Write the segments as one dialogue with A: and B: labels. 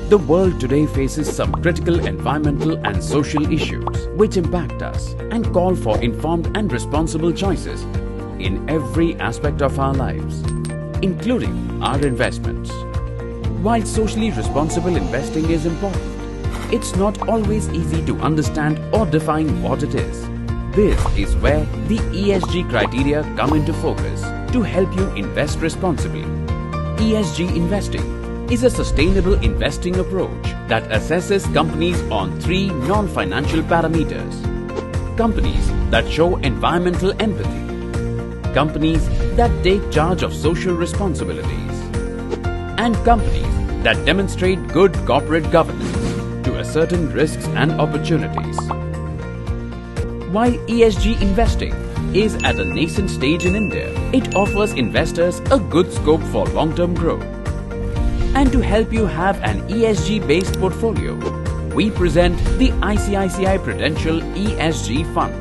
A: The world today faces some critical environmental and social issues which impact us and call for informed and responsible choices in every aspect of our lives, including our investments. While socially responsible investing is important, it's not always easy to understand or define what it is. This is where the ESG criteria come into focus to help you invest responsibly. ESG investing is a sustainable investing approach that assesses companies on 3 non-financial parameters. Companies that show environmental empathy, companies that take charge of social responsibilities, and companies that demonstrate good corporate governance to ascertain risks and opportunities. While ESG investing is at a nascent stage in India, it offers investors a good scope for long-term growth. And to help you have an ESG-based portfolio, we present the ICICI Prudential ESG Fund.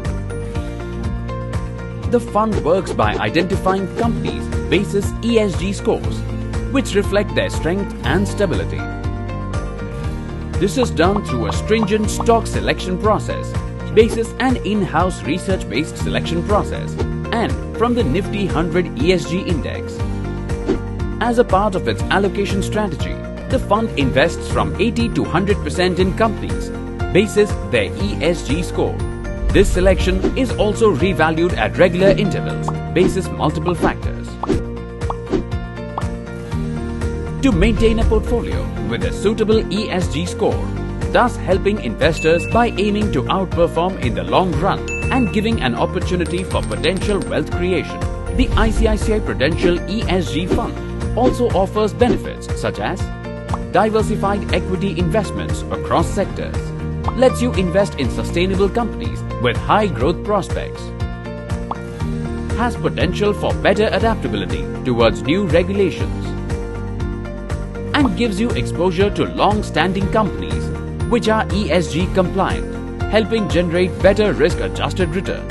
A: The fund works by identifying companies basis ESG scores, which reflect their strength and stability. This is done through a stringent stock selection process, basis an in-house research-based selection process, and from the Nifty 100 ESG Index. As a part of its allocation strategy, the fund invests from 80 to 100% in companies, basis their ESG score. This selection is also revalued at regular intervals, basis multiple factors. To maintain a portfolio with a suitable ESG score, thus helping investors by aiming to outperform in the long run and giving an opportunity for potential wealth creation, the ICICI Prudential ESG Fund also offers benefits such as diversified equity investments across sectors, lets you invest in sustainable companies with high growth prospects, has potential for better adaptability towards new regulations, and gives you exposure to long-standing companies which are ESG compliant, helping generate better risk-adjusted returns.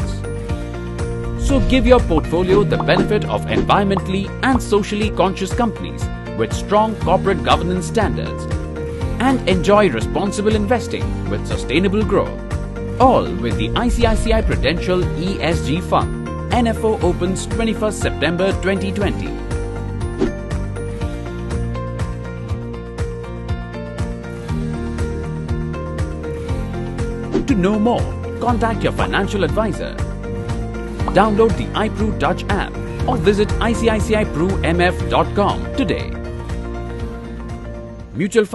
A: So give your portfolio the benefit of environmentally and socially conscious companies with strong corporate governance standards and enjoy responsible investing with sustainable growth. All with the ICICI Prudential ESG Fund. NFO opens 21st September 2020. To know more, contact your financial advisor. Download the iPru Touch app or visit ICICIPruMF.com today. Mutual fund